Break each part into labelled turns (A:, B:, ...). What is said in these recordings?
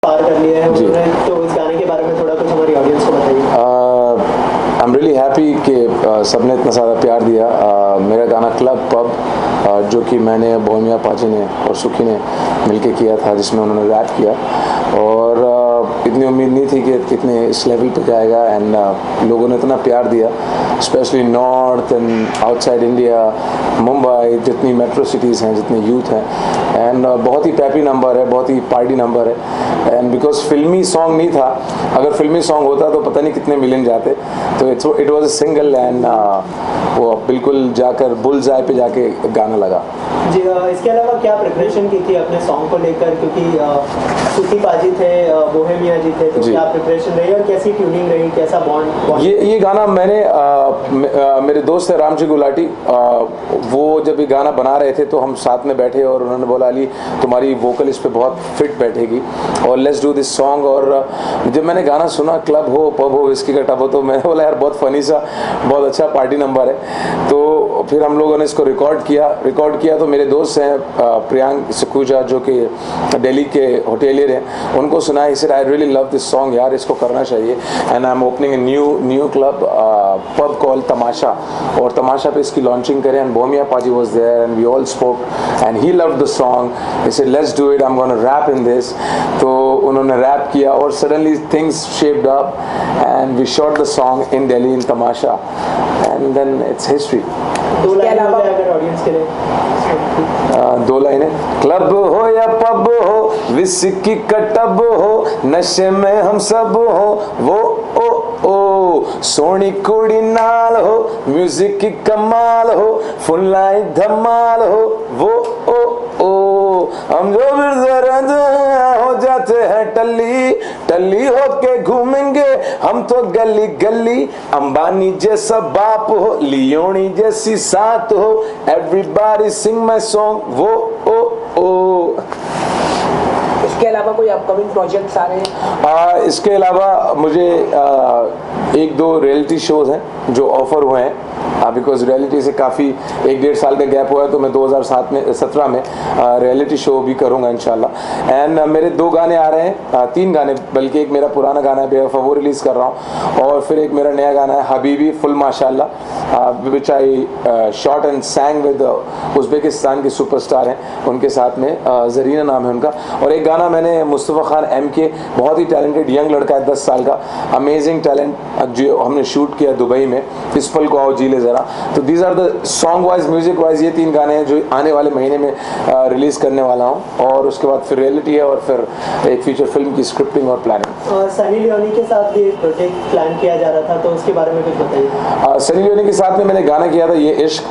A: पार कर लिया है उन्होंने, तो इस गाने के बारे में थोड़ा कुछ हमारी ऑडियंस को बताइए।
B: आई एम रियली हैप्पी कि सबने इतना सारा प्यार दिया। मेरा गाना क्लब पब जो कि मैंने बोहेमिया पाजी ने और सुखी ने मिलके किया था, जिसमें उन्होंने रैप किया, और इतनी उम्मीद नहीं थी कि इतने इस लेवल पे जाएगा। एंड लोगों ने इतना प्यार दिया, specially north and outside India, Mumbai, जितनी मेट्रो सिटीज़ हैं, जितने यूथ हैं। एंड बहुत ही पैपी नंबर है, बहुत ही पार्टी नंबर है। एंड बिकॉज फिल्मी सॉन्ग नहीं था, अगर फिल्मी सॉन्ग होता तो पता नहीं कितने मिलियन जाते। तो it was a single and वो बिल्कुल जाकर बुल्स आई पे जाके गाना लगा।
A: जी, इसके अलावा क्या प्रिपरेशन की थी अपने सॉन्ग को लेकर, क्योंकि सुखी पाजी थे, बोहेमिया जी थे, तो क्या प्रिपरेशन रही और कैसी ट्यूनिंग रही, कैसा बॉन्ड? ये
B: गाना मैंने मेरे दोस्त है राम जी गुलाटी, वो जब ये गाना बना रहे थे तो हम साथ में बैठे और उन्होंने बोला अली तुम्हारी वोकल इस पे बहुत फिट बैठेगी और लेट्स डू दिस सॉन्ग। और जब मैंने गाना सुना क्लब हो पब हो विस्की का टब हो, तो मैंने बोला यार बहुत फनी सा, बहुत अच्छा पार्टी नंबर है। तो फिर हम लोगों ने इसको रिकॉर्ड किया तो मेरे दोस्त हैं प्रियांक सखूजा जो कि दिल्ली के होटेलियर हैं, उनको सुना, he said I really love this song यार, इसको करना चाहिए। And I am opening a new club pub call Tamasha, और तमाशा पे इसकी लॉन्चिंग करें। And Bohemia paaji was there and we all spoke and he loved the song, he said let's do it, I am gonna rap in this. तो उन्होंने rap किया और suddenly things shaped up and we shot the song in Delhi in Tamasha and then it's history. दो लाइनें, club हो या pub हो, whisky का टब हो, नशे में हम सब हो, वो ओ सोनी कुड़ी नाल हो, म्यूजिक की कमाल हो, फुल लाइट धमाल हो, वो ओ हम जो हो जाते हैं टल्ली होके घूमेंगे हम तो गली गली, अंबानी जैसा बाप हो, लियोनी जैसी साथ हो, एवरीबॉडी सिंग माय सॉन्ग, वो ओ।
C: इसके अलावा कोई अपकमिंग प्रोजेक्ट्स आ रहे हैं?
B: इसके अलावा मुझे एक दो रियलिटी शोज हैं जो ऑफर हुए हैं, बिकॉज रियलिटी से काफ़ी 1-1.5 साल का गैप हुआ है, तो मैं 2017 में रियलिटी शो भी करूँगा इंशाल्लाह। एंड मेरे 2 गाने आ रहे हैं, 3 गाने बल्कि, एक मेरा पुराना गाना है बेवफा वो रिलीज़ कर रहा हूँ, और फिर एक मेरा नया गाना है हबीबी फुल माशाल्लाह, which I shot and sang with Uzbekistan की सुपरस्टार हैं, उनके साथ में जरीना नाम है उनका। और एक गाना मैंने मुस्तफ़ा खान MK, बहुत ही टैलेंटेड यंग लड़का है, 10 साल का, अमेजिंग टैलेंट, जो हमने शूट किया दुबई में, इस पल को आओ जी ले ज़रा। तो these are the song wise music wise ये 3 गाने हैं जो आने वाले महीने में रिलीज़ करने वाला हूँ, और उसके बाद फिर रियलिटी है और फिर एक फीचर फिल्म की स्क्रिप्टिंग और प्लानिंग।
A: सनी लियोनी के साथ भी प्रोजेक्ट प्लान किया जा रहा था, तो उसके बारे में कुछ बताइए।
B: सनी लियोनी के साथ में मैंने गाना किया था ये इश्क,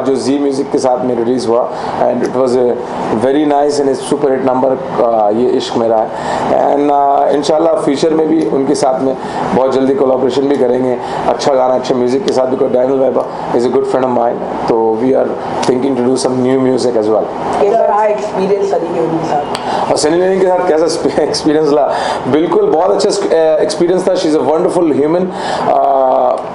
B: जो जी म्यूजिक के साथ में रिलीज़ हुआ, and it was a very nice and super hit number, ये इश्क मेरा है। एंड इंशाल्लाह फ्यूचर में भी उनके साथ में बहुत जल्दी कोलैबोरेशन भी करेंगे, अच्छा गाना अच्छे म्यूजिक के साथ, because Daniel Weber is a good friend of mine, तो we are thinking to do some new music as well.
C: कैसा रहा एक्सपीरियंस सनी लियोनी के साथ?
B: और सनी लियोनी के साथ कैसा एक्सपीरियंस रहा? बिल्कुल बहुत अच्छा एक्सपीरियंस था। She is a wonderful human,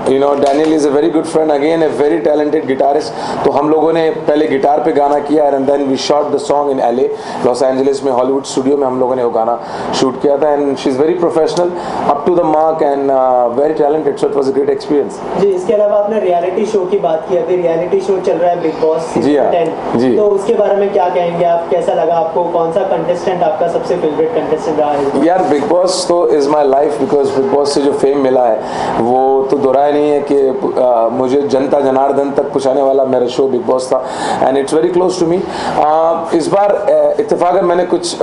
B: you know, Daniel is a very good friend, again a very talented guitarist. तो हम लोगों ने पहले गिटार पे गाना किया and then we shot the song in LA, Los Angeles में, हॉलीवुड स्टूडियो में हम लोगों ने वो गाना शूट किया था। And she is very professional, up to the mark and very talented, so it was a great experience.
A: जी, इसके अलावा आपने रियलिटी शो की बात की, अभी रियलिटी शो चल रहा है बिग बॉस
B: जी हाँ,
A: 10,
B: जी।
A: तो उसके बारे में क्या कहेंगे आप, कैसा लगा आपको, कौन सा कंटेस्टेंट आपका सबसे फेवरेट कंटेस्टेंट रहा है?
B: यार बिग बॉस तो is my life, because big boss से जो फेम मिला है वो तो दोहराया नहीं है कि मुझे जनता जनार्दन तक पहुँचाने वाला मेरा शो बिग बॉस था, and it's very close to me. इस बार इत्तेफाकन मैंने कुछ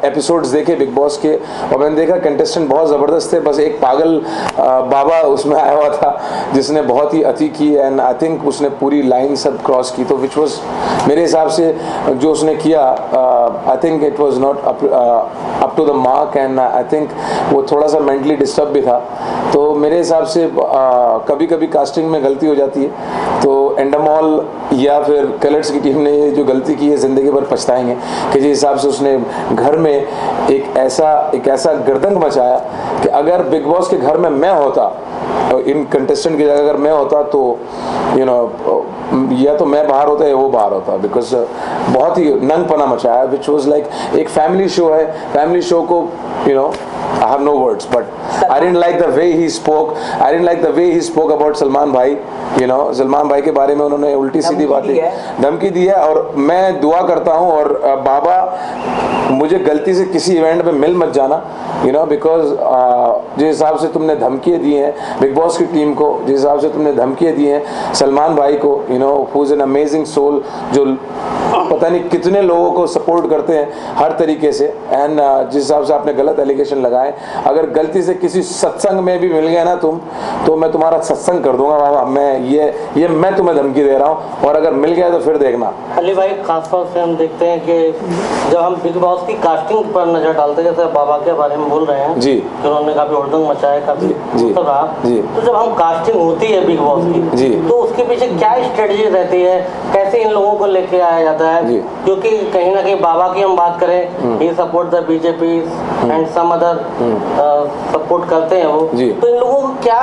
B: एपिसोड्स देखे बिग बॉस के, और मैंने देखा कंटेस्टेंट बहुत ज़बरदस्त थे, बस एक पागल बाबा उसमें आया हुआ था जिसने बहुत ही अति की, एंड आई थिंक उसने पूरी लाइन सब क्रॉस की, तो विच वॉज मेरे हिसाब से जो उसने किया, I think it was not up to the mark, and I think वो थोड़ा सा मेंटली डिस्टर्ब भी था। तो मेरे हिसाब से कभी कभी कास्टिंग में गलती हो जाती है, तो एंडामॉल या फिर कलर्स की टीम ने ये जो गलती की है ज़िंदगी भर पछताएंगे, कि जिस हिसाब से उसने घर में एक ऐसा गर्दंग मचाया कि अगर बिग बॉस के घर में मैं होता, इन कंटेस्टेंट की जगह अगर मैं होता, तो यू नो या तो मैं बाहर होता है या वो बाहर होता, बिकॉज बहुत ही नंगपना मचाया, विच वॉज लाइक एक फैमिली शो है, फैमिली शो को I have no words, but I didn't like the way he spoke. I didn't like the way he spoke about Salman भाई. सलमान भाई के बारे में उन्होंने उल्टी सीधी बातें धमकी दी है, और मैं दुआ करता हूँ और बाबा मुझे गलती से किसी इवेंट में मिल मत जाना, बिकॉज जिस हिसाब से तुमने धमकियाँ दी हैं बिग बॉस की टीम को, जिस हिसाब से तुमने धमकियाँ दी हैं सलमान भाई को, who is an amazing soul, जो पता नहीं कितने लोगों को सपोर्ट करते हैं हर तरीके से, एंड जिस हिसाब से आपने गलत एलिगेशन लगाए, अगर गलती से किसी सत्संग में भी मिल गया ना तुम, तो मैं तुम्हारा सत्संग कर दूंगा बाबा, मैं ये मैं तुम्हें धमकी दे रहा हूँ, और अगर मिल गया तो फिर देखना।
D: अली भाई, खासतौर से हम देखते हैं कि जब हम बिग बॉस की कास्टिंग पर नजर डालते हैं, जैसे बाबा के बारे में बोल रहे हैं
B: जी,
D: तो उन्होंने काफी उड़दंग मचाया, काफी रहा जी, तो जब हम कास्टिंग होती है बिग बॉस की जी, तो उसके पीछे क्या स्ट्रेटजी रहती है, कैसे इन लोगों को लेके आया जाता है? क्योंकि कहीं ना कहीं बाबा की हम बात करें, he support the BJP and some other support करते हैं वो, तो इन लोगों को क्या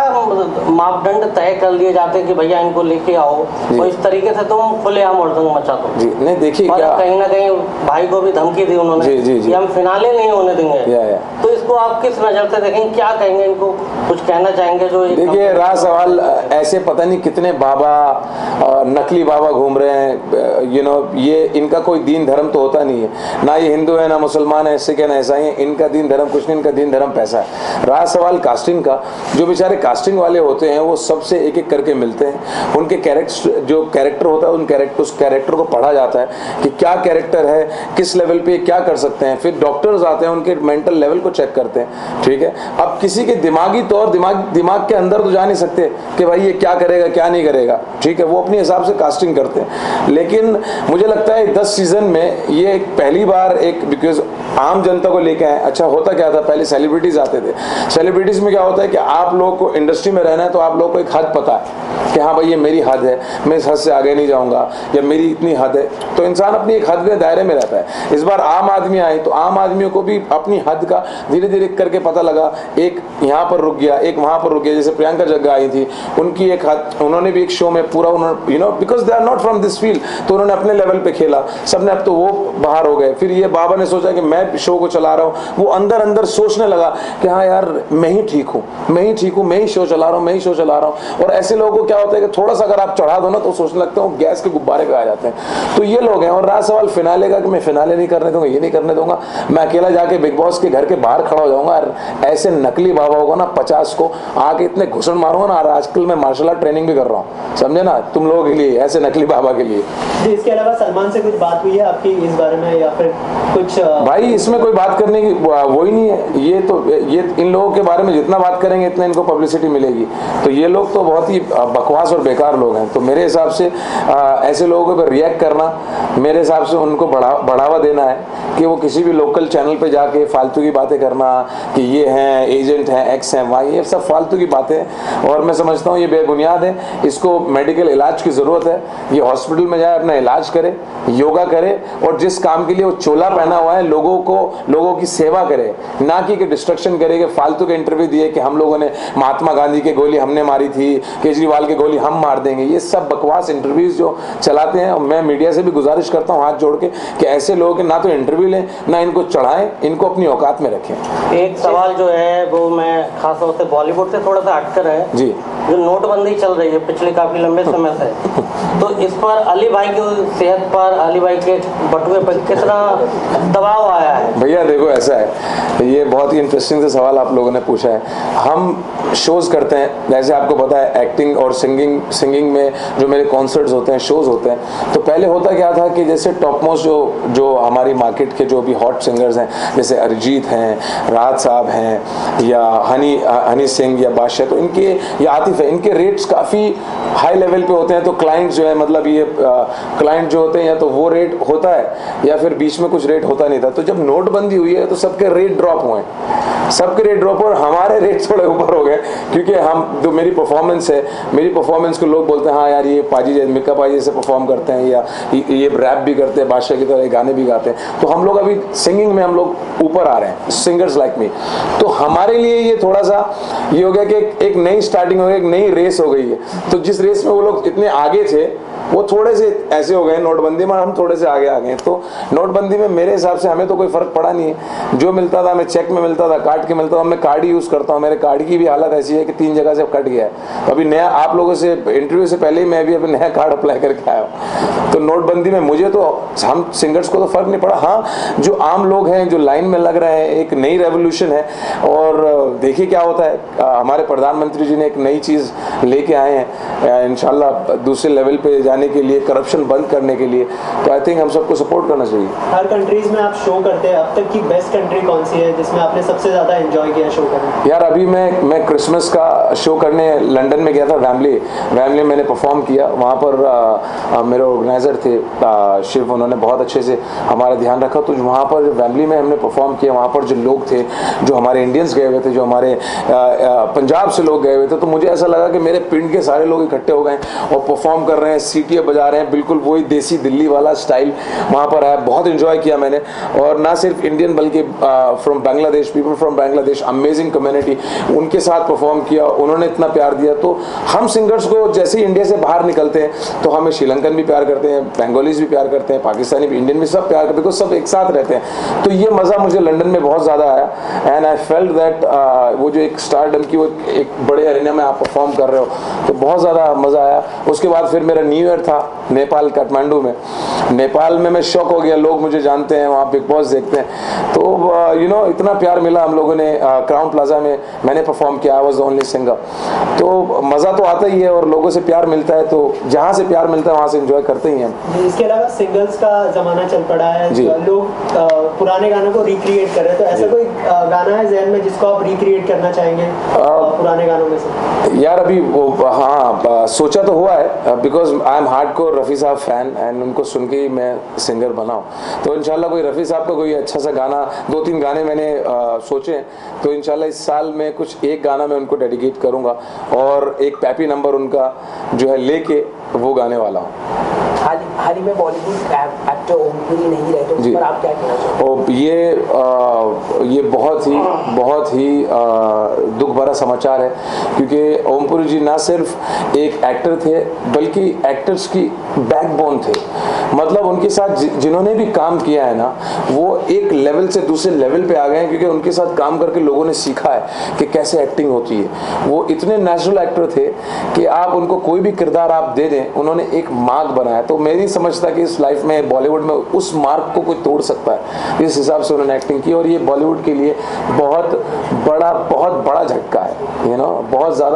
D: मापदंड तय कर लिए जाते हैं कि भैया इनको लेके आओ, और इस तरीके से तुम खुलेआम उड़दंग मचा दो?
B: नहीं देखिए,
D: कहीं ना कहीं भाई को भी धमकी दी उन्होंने कि हम फिनाले नहीं होने देंगे, तो इसको आप किस नजर से देखेंगे, क्या कहेंगे, इनको कुछ कहना चाहेंगे? जो
B: देखिए रहा सवाल, ऐसे पता नहीं कितने बाबा नकली बाबा घूम रहे हैं, ये इनका कोई दीन धर्म तो होता नहीं है, ना ये हिंदू है ना मुसलमान है, सिख है ना ईसाई है, इनका दीन धर्म कुछ नहीं, इनका दीन धर्म पैसा है। रहा सवाल कास्टिंग का, जो बेचारे कास्टिंग वाले होते हैं वो सबसे एक एक करके मिलते हैं, उनके कैरेक्टर जो कैरेक्टर होता है उस कैरेक्टर को पढ़ा जाता है कि क्या कैरेक्टर है, किस लेवल पे क्या कर सकते हैं, फिर डॉक्टर्स आते हैं उनके मेंटल लेवल को चेक करते हैं, ठीक है। अब किसी के दिमागी तौर दिमाग के अंदर तो जा नहीं सकते कि भाई ये क्या करेगा क्या नहीं करेगा, ठीक है, वो अपने हिसाब से कास्टिंग करते हैं। लेकिन मुझे लगता है 10 सीजन में ये पहली बार बिकॉज आम जनता को लेके आए। अच्छा होता क्या था, पहले सेलिब्रिटीज आते थे, सेलिब्रिटीज में क्या होता है कि आप लोगों को इंडस्ट्री में रहना है तो आप लोगों को एक हद पता है कि हाँ भाई ये मेरी हद है, मैं इस हद से आगे नहीं जाऊंगा, या मेरी इतनी हद है, तो इंसान अपनी एक हद के दायरे में रहता है। इस बार आम आदमी आए तो आम आदमियों को भी अपनी हद का धीरे धीरे करके पता लगा, एक यहाँ पर रुक गया, एक वहां पर रुक गया। जैसे प्रियंका जग्गा आई थी, उनकी एक हद, उन्होंने भी एक शो में पूरा because they are not from this field, तो उन्होंने अपने लेवल पे खेला, सबने, अब तो वो बाहर हो गए। फिर ये बाबा ने सोचा कि मैं शो को चला रहा हूँ, वो अंदर अंदर सोचने लगा कि हाँ यार मैं ही ठीक हूँ, मैं ही शो चला रहा हूँ, मैं ही शो चला रहा हूँ। और ऐसे लोगों को क्या होता है कि थोड़ा सा अगर आप चढ़ा दो ना तो सोचने लगते हो गैस के गुब्बारे पे आ जाते हैं, तो ये लोग हैं। और रहा सवाल फिनाले का कि मैं फिनाले नहीं करने दूंगा, ये नहीं करने दूंगा, मैं अकेला जाके बिग बॉस के घर के बाहर खड़ा हो जाऊंगा और ऐसे नकली बाबा होगा ना 50 को आके इतने घुसन मारूंगा ना। आजकल मैं मार्शल आर्ट ट्रेनिंग भी कर रहा हूँ, समझे ना, तुम लोगों के लिए, ऐसे नकली बाबा के लिए।
A: जी, इसके अलावा सलमान से कुछ बात हुई है आपकी इस बारे में, या फिर कुछ?
B: भाई इसमें कोई बात करने की वो ही नहीं है, ये इन लोगों के बारे में जितना बात करेंगे इतना इनको पब्लिसिटी मिलेगी। तो ये लोग तो बहुत ही बकवास और बेकार लोग हैं। तो मेरे हिसाब से ऐसे लोगों पर रिएक्ट करना, मेरे हिसाब से उनको बढ़ावा देना है कि वो किसी भी लोकल चैनल पे जाके फालतू की बातें करना कि ये हैं एजेंट हैं, एक्स हैं, वाई, ये सब फालतू की बातें हैं। और मैं समझता हूँ ये बेबुनियाद है, इसको मेडिकल इलाज की ज़रूरत है। ये हॉस्पिटल में जाए, अपना इलाज करे, योगा करे, और जिस काम के लिए वो चोला पहना हुआ है लोगों की सेवा करे, ना कि डिस्ट्रक्शन करे कि फालतू के इंटरव्यू दिए कि हम लोगों ने महात्मा गांधी की गोली हमने मारी थी, केजरीवाल की गोली हम मार देंगे। ये सब बकवास इंटरव्यूज जो चलाते हैं। और मैं मीडिया से भी गुजारिश करता हूँ हाथ जोड़ के कि ऐसे लोग ना तो इंटरव्यू लें, ना इनको चढ़ाएं, इनको अपनी औकात में रखें।
D: एक सवाल जो है वो मैं खासतौर से बॉलीवुड से थोड़ा सा हटकर है जी, जो नोटबंदी चल रही है पिछले काफी लंबे समय से, तो इस पर अली भाई की सेहत पर, अली भाई के बटुए पर कितना दबाव आया है?
B: भैया देखो ऐसा है, ये बहुत ही इंटरेस्टिंग सा सवाल आप लोगों ने पूछा है। हम शोज करते हैं, जैसे आपको पता है एक्टिंग और सिंगिंग में जो मेरे कॉन्सर्ट्स होते हैं, शोज होते हैं, तो पहले होता क्या था कि जैसे टॉप मोस्ट जो हमारी मार्केट के जो भी हॉट सिंगर्स हैं, जैसे अरिजीत हैं, राहत साहब हैं, या हनी सिंह या बादशाह, तो इनके या आतिफ है, इनके रेट्स काफ़ी हाई लेवल पे होते हैं। तो क्लाइंट जो है, मतलब ये क्लाइंट जो होते हैं, या तो वो रेट होता है या फिर बीच में कुछ रेट होता नहीं था। तो जब नोटबंदी हुई है तो सबके रेट ड्रॉप हुए, सबके रेट ड्रॉप, और हमारे रेट थोड़े ऊपर हो गए, क्योंकि हम जो मेरी परफॉर्मेंस है, मेरी परफॉर्मेंस को लोग बोलते हैं हाँ यार ये पाजी मिक्का पाजी जैसे परफॉर्म करते हैं, या ये रैप भी करते हैं, बादशाह की तरह गाने भी गाते हैं। तो हम लोग अभी सिंगिंग में हम लोग ऊपर आ रहे हैं, सिंगर्स लाइक मी। तो हमारे लिए ये थोड़ा सा ये हो गया कि एक नई स्टार्टिंग हो गई, एक नई रेस हो गई है। तो जिस रेस में वो लोग इतने आगे थे वो थोड़े से ऐसे हो गए नोटबंदी में, हम थोड़े से आगे आ गए। तो नोटबंदी में मेरे हिसाब से हमें तो कोई फर्क पड़ा नहीं है। जो मिलता था हमें चेक में मिलता था, कार्ड के मिलता था। मैं कार्ड ही यूज़ करता हूँ। मेरे कार्ड की भी हालत ऐसी है कि 3 जगह से कट गया है। तो अभी नया, आप लोगों से इंटरव्यू से पहले ही मैं भी अभी नया कार्ड अप्लाई करके आया हूँ। तो नोटबंदी में मुझे तो, हम सिंगर्स को तो फर्क नहीं पड़ा। हाँ, जो आम लोग हैं जो लाइन में लग रहे हैं, एक नई रेवोल्यूशन है। और देखिए क्या होता है, हमारे प्रधानमंत्री जी ने एक नई चीज़ लेके आए हैं इंशाल्लाह दूसरे लेवल पे जाने के लिए, करप्शन बंद करने के लिए। तो आई थिंक हम सबको सपोर्ट करना चाहिए।
A: हर कंट्रीज में आप शो करते हैं, अब तक की बेस्ट कंट्री कौन सी है जिसमें आपने सबसे ज़्यादा एंजॉय किया शो करना?
B: यार अभी मैं क्रिसमस का शो करने लंदन में गया था। वैमली मैंने परफॉर्म किया। वहाँ पर मेरे ऑर्गेनाइज़र थे शिव, उन्होंने बहुत अच्छे से हमारा ध्यान रखा। तो वहाँ पर वैमली में हमने परफॉर्म किया। वहाँ पर जो लोग थे, जो हमारे इंडियंस गए हुए थे, जो हमारे पंजाब से लोग गए हुए थे, तो मुझे ऐसा लगा कि मेरे पिंड के सारे लोग इकट्ठे हो गए और परफॉर्म कर रहे हैं, सीटियाँ बजा रहे हैं, बिल्कुल वही देसी दिल्ली वाला स्टाइल वहाँ पर आया। बहुत इंजॉय किया मैंने। और ना सिर्फ इंडियन बल्कि from Bangladesh, people from Bangladesh, amazing community, उनके साथ परफॉर्म किया। उन्होंने इतना प्यार दिया। तो हम सिंगर्स को जैसे ही इंडिया से बाहर निकलते हैं तो हमें श्रीलंकन भी प्यार करते हैं, बेंगोलीज भी प्यार करते हैं, पाकिस्तानी भी, इंडियन भी, सब प्यार करते हैं, बिकॉज सब एक साथ रहते हैं। तो ये मज़ा मुझे लंदन में बहुत ज़्यादा आया। एंड आई फेल्ट दैट वो जो एक स्टारडम की वो एक बड़े अरेना में आप परफॉर्म कर रहे हो, तो बहुत ज़्यादा मज़ा आया। उसके बाद फिर मेरा न्यू ईयर था नेपाल, काठमांडू में। नेपाल में मैं शॉक हो गया। लोग मुझे जानते हैं, वहाँ बिग बॉस देखते हैं। तो इतना प्यार मिला हम लोगों ने। क्राउन प्लाजा में मैंने परफॉर्म किया, I was the only singer. तो मज़ा तो आता ही है और लोगों से प्यार मिलता है। तो जहाँ से प्यार मिलता है वहाँ से एंजॉय करते ही हैं।
A: इसके अलावा सिंगल्स का ज़माना चल पड़ा है, लोग पुराने गानों को रिक्रिएट कर रहे हैं। तो ऐसा कोई गाना है ज़हन में जिसको आप रिक्रिएट करना चाहेंगे पुराने गानों में से?
B: यार अभी वो, हाँ, सोचा तो हुआ है, because I am hardcore Rafi साहब फ़ैन एंड उनको सुन के ही मैं सिंगर बनाऊँ। तो इंशाल्लाह कोई रफ़ी साहब का कोई अच्छा सा गाना, 2-3 गाने मैंने सोचे। तो इंशाल्लाह इस साल में कुछ एक गाना मैं उनको डेडिकेट करूँगा और एक पैपी नंबर उनका जो है लेके वो गाने वाला हूँ।
C: हाल ही में बॉलीवुड एक्टर ओमपुरी नहीं रहे, तो उस पर आप क्या कहना चाहोगे?
B: ये बहुत ही दुख भरा समाचार है, क्योंकि ओमपुरी जी ना सिर्फ एक एक्टर थे बल्कि एक्टर्स की बैकबोन थे। मतलब उनके साथ जिन्होंने भी काम किया है ना, वो एक लेवल से दूसरे लेवल पे आ गए हैं, क्योंकि उनके साथ काम करके लोगों ने सीखा है कि कैसे एक्टिंग होती है। वो इतने नेचुरल एक्टर थे कि आप उनको कोई भी किरदार आप दे दें, उन्होंने एक मार्क बनाया। तो मैं नहीं समझता कि इस लाइफ में बॉलीवुड में उस मार्क को कोई तोड़ सकता है। इस हिसाब से उन्होंने एक्टिंग की और ये बॉलीवुड के लिए बहुत बड़ा झटका है,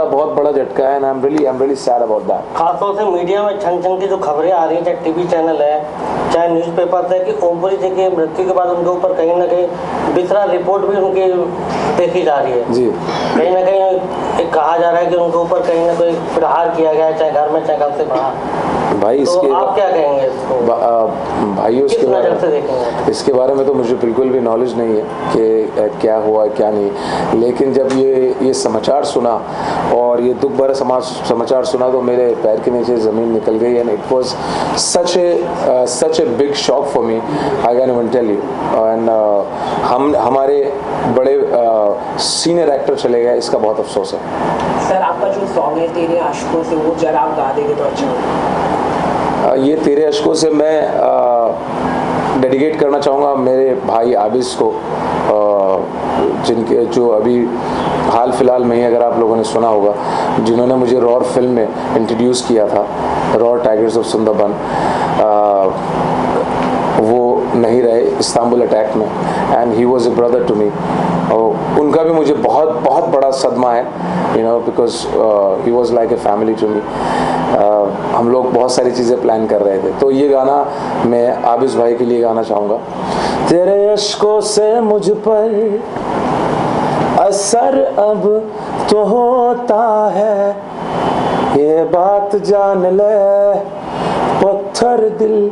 B: बहुत बड़ा झटका है। I am really sad about that.
D: खासतौर से मीडिया में छन की जो खबरें आ रही हैं, चाहे टीवी चैनल है, चाहे न्यूज़पेपर है, कि ओमपुरी जी की मृत्यु के बाद उनके ऊपर कहीं ना कहीं बिखरा रिपोर्ट भी उनकी देखी जा रही है जी। कहीं ना कहीं कहा जा रहा है कि उनके ऊपर कहीं ना कहीं प्रहार किया गया है, चाहे घर में चाहे घर से बाहर।
B: भाई इसके
D: तो आप क्या कहेंगे इसको?
B: भाई इसके बारे में तो मुझे बिल्कुल भी नॉलेज नहीं है कि क्या हुआ क्या नहीं। लेकिन जब ये समाचार सुना और ये दुख भरा समाचार सुना तो मेरे पैर के नीचे ज़मीन निकल गई। And it was such a big shock for me, I can even tell you. And हमारे बड़े सीनियर एक्टर चले गए, इसका बहुत अफसोस है।
C: सर आपका जो सॉन्ग है तेरे आशिकों से, वो जरा आप गा देंगे तो अच्छा होगा।
B: ये तेरे अश्कों से मैं डेडिकेट करना चाहूँगा मेरे भाई आबिस को, जिनके जो अभी हाल फिलहाल में ही, अगर आप लोगों ने सुना होगा, जिन्होंने मुझे रॉर फिल्म में इंट्रोड्यूस किया था, रॉर टाइगर्स ऑफ सुंदरबन। वो नहीं रहे इस्तांबुल अटैक में and he was a brother to me. और उनका भी मुझे बहुत बड़ा सदमा है, because he was like a family to me. हम लोग बहुत सारी चीज़ें प्लान कर रहे थे। तो ये गाना मैं आबिस भाई के लिए गाना चाहूँगा। तेरे अश्कों से मुझ पर असर अब तो होता है, ये बात जान ले, पत्थर दिल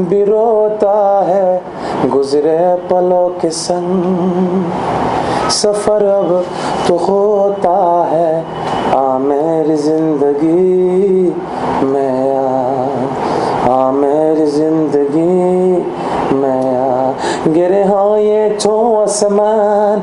B: भी रोता है, गुजरे पलों के संग सफर अब तो होता है, आ मेरी जिंदगी में आ मेरी जिंदगी में आ। गिरे हाँ ये तो आसमान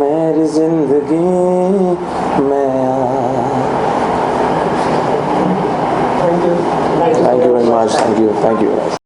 B: मेरी जिंदगी में
A: Thank you.
B: Thank you very much. Thank you.